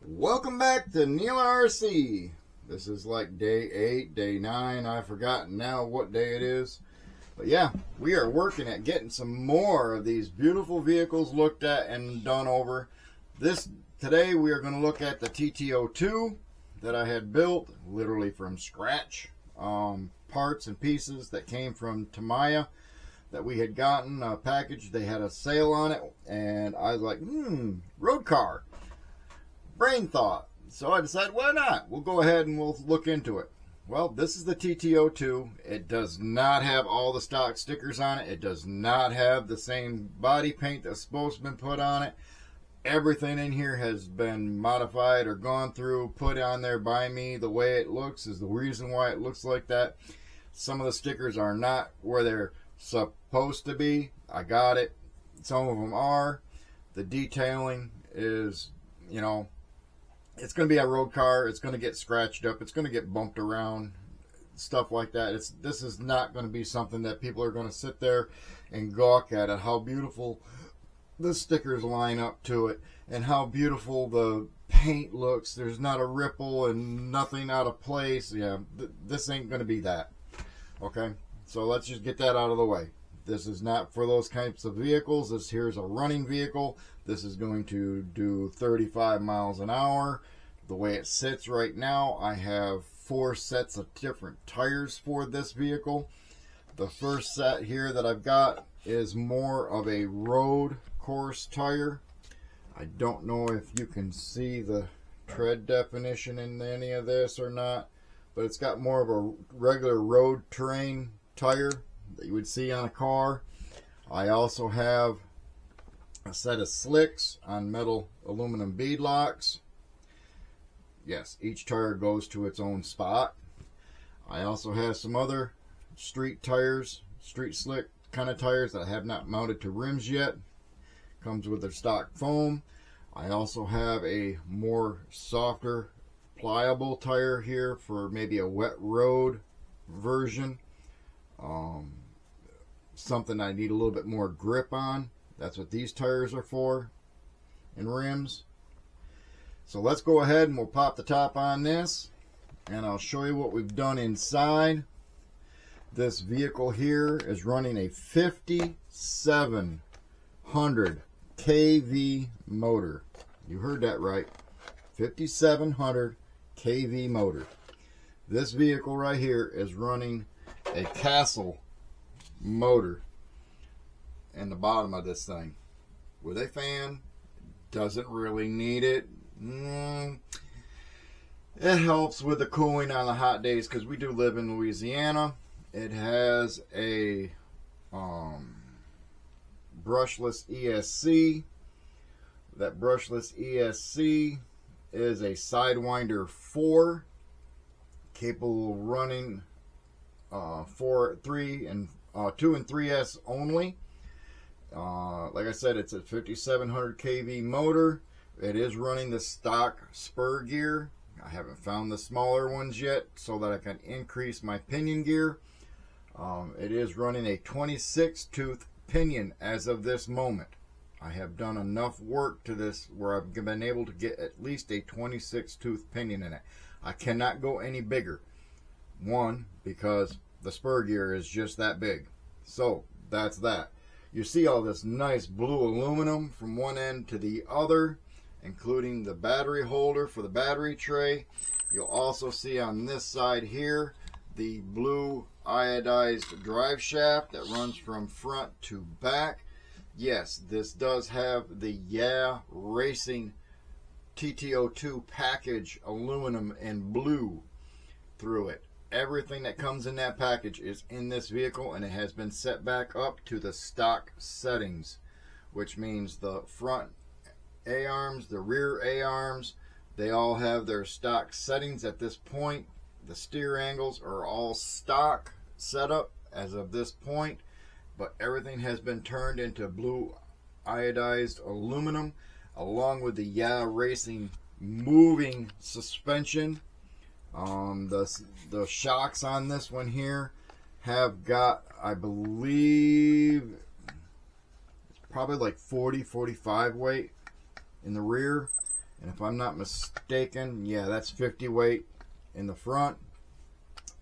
Welcome back to Neil RC. This is like day 8, day 9. I've forgotten now what day it is. But yeah, we are working at getting some more of these beautiful vehicles looked at and done over. Today we are going to look at the TT02 that I had built literally from scratch. Parts and pieces that came from Tamiya that we had gotten a package. They had a sale on it and I was like, road car. Brain thought. So I decided, why not? We'll go ahead and we'll look into it. Well, this is the TT02. It does not have all the stock stickers on it. It does not have the same body paint that's supposed to be put on it. Everything in here has been modified or gone through, put on there by me. The way it looks is the reason why it looks like that. Some of the stickers are not where they're supposed to be. I got it. Some of them are. The detailing is, you know, it's going to be a road car. It's going to get scratched up. It's going to get bumped around, stuff like that. This is not going to be something that people are going to sit there and gawk at it, how beautiful the stickers line up to it and how beautiful the paint looks. There's not a ripple and nothing out of place. Yeah, this ain't going to be that. Okay, so let's just get that out of the way. This is not for those types of vehicles. Here's a running vehicle. This is going to do 35 miles an hour. The way it sits right now, I have 4 sets of different tires for this vehicle. The first set here that I've got is more of a road course tire. I don't know if you can see the tread definition in any of this or not, but it's got more of a regular road terrain tire that you would see on a car. I also have a set of slicks on metal aluminum bead locks. Yes, each tire goes to its own spot. I also have some other street tires, street slick kind of tires that I have not mounted to rims yet. Comes with their stock foam. I also have a more softer, pliable tire here for maybe a wet road version. Something I need a little bit more grip on. That's what these tires are for, and rims. So let's go ahead and we'll pop the top on this and I'll show you what we've done inside. This vehicle here is running a 5700 kV motor. You heard that right. 5700 kV motor. This vehicle right here is running a Castle motor in the bottom of this thing with a fan. Doesn't really need it. It helps with the cooling on the hot days because we do live in Louisiana. It has a brushless ESC. That brushless ESC is a Sidewinder 4, capable of running 2 and 3S only. Like I said, it's a 5700 kV motor. It is running the stock spur gear. I haven't found the smaller ones yet so that I can increase my pinion gear. It is running a 26 tooth pinion as of this moment. I have done enough work to this where I've been able to get at least a 26 tooth pinion in it. I cannot go any bigger. One, because the spur gear is just that big. So that's that. You see all this nice blue aluminum from one end to the other, including the battery holder for the battery tray. You'll also see on this side here the blue iodized drive shaft that runs from front to back. Yes, this does have the Racing TT02 package aluminum and blue through it. Everything that comes in that package is in this vehicle, and it has been set back up to the stock settings, which means the front A-arms, the rear A-arms, they all have their stock settings at this point. The steer angles are all stock setup as of this point, but everything has been turned into blue iodized aluminum, along with the Racing moving suspension. The shocks on this one here have got, I believe, probably like 40-45 weight in the rear, And if I'm not mistaken, yeah, that's 50 weight in the front.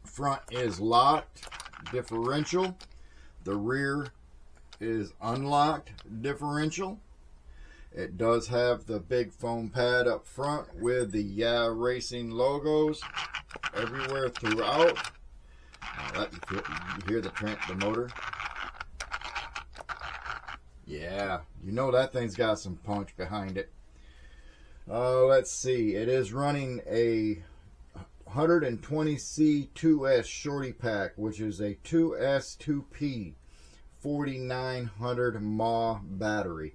Front is locked, differential. The rear is unlocked, differential. It does have the big foam pad up front with the Yeah Racing logos everywhere throughout. You hear the motor. Yeah, you know that thing's got some punch behind it. Let's see. It is running a 120C 2S shorty pack, which is a 2S 2P 4900 mAh battery.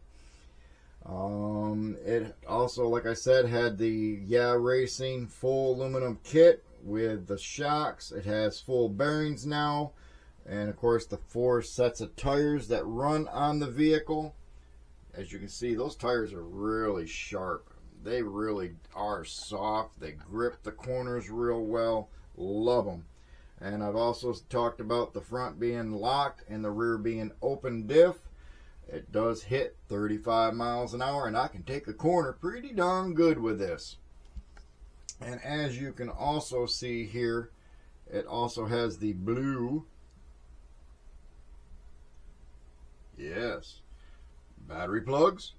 It also, like I said, had the Yeah Racing full aluminum kit with the shocks. It has full bearings now, and of course the 4 sets of tires that run on the vehicle. As you can see, those tires are really sharp. They really are soft. They grip the corners real well. Love them. And I've also talked about the front being locked and the rear being open diff. It does hit 35 miles an hour, and I can take a corner pretty darn good with this. And as you can also see here, it also has the blue, yes, battery plugs,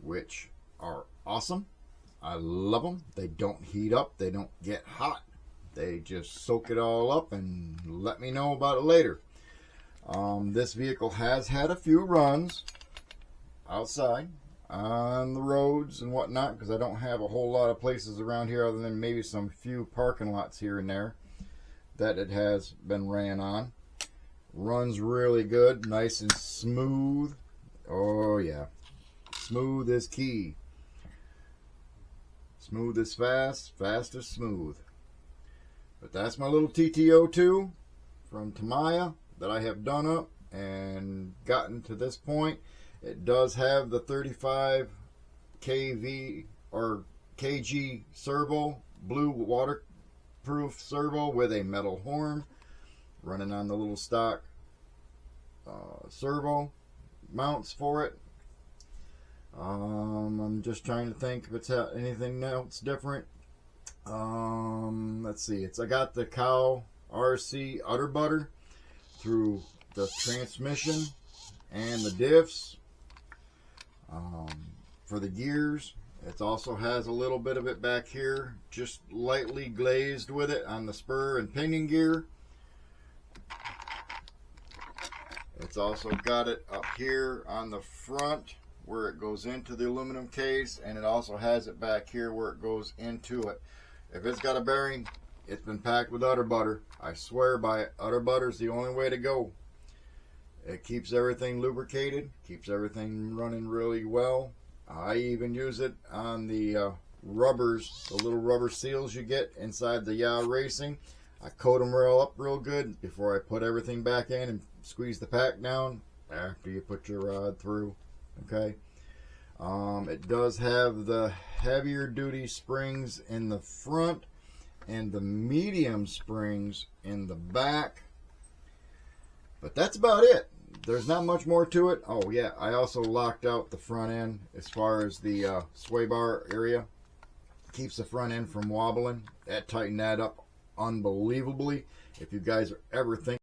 which are awesome. I love them. They don't heat up. They don't get hot. They just soak it all up and let me know about it later. This vehicle has had a few runs outside on the roads and whatnot, because I don't have a whole lot of places around here other than maybe some few parking lots here and there that it has been ran on. Runs really good, nice and smooth. Oh yeah, smooth is key. Smooth is fast, fast is smooth. But that's my little TT02 from Tamiya that I have done up and gotten to this point. It does have the 35 kV or kg servo, blue waterproof servo with a metal horn, running on the little stock servo mounts for it. I'm just trying to think if it's anything else different. Let's see. I got the Cow RC udder butter through the transmission and the diffs. For the gears, it also has a little bit of it back here, just lightly glazed with it on the spur and pinion gear. It's also got it up here on the front where it goes into the aluminum case, and it also has it back here where it goes into it. If it's got a bearing, it's been packed with udder butter. I swear by it. Udder butter is the only way to go. It keeps everything lubricated, keeps everything running really well. I even use it on the rubbers, the little rubber seals you get inside the Yeah Racing. I coat them up real good before I put everything back in and squeeze the pack down after you put your rod through. Okay. It does have the heavier duty springs in the front and the medium springs in the back. But that's about it. There's not much more to it. Oh yeah, I also locked out the front end as far as the sway bar area. Keeps the front end from wobbling. That tightened that up unbelievably. If you guys are ever thinking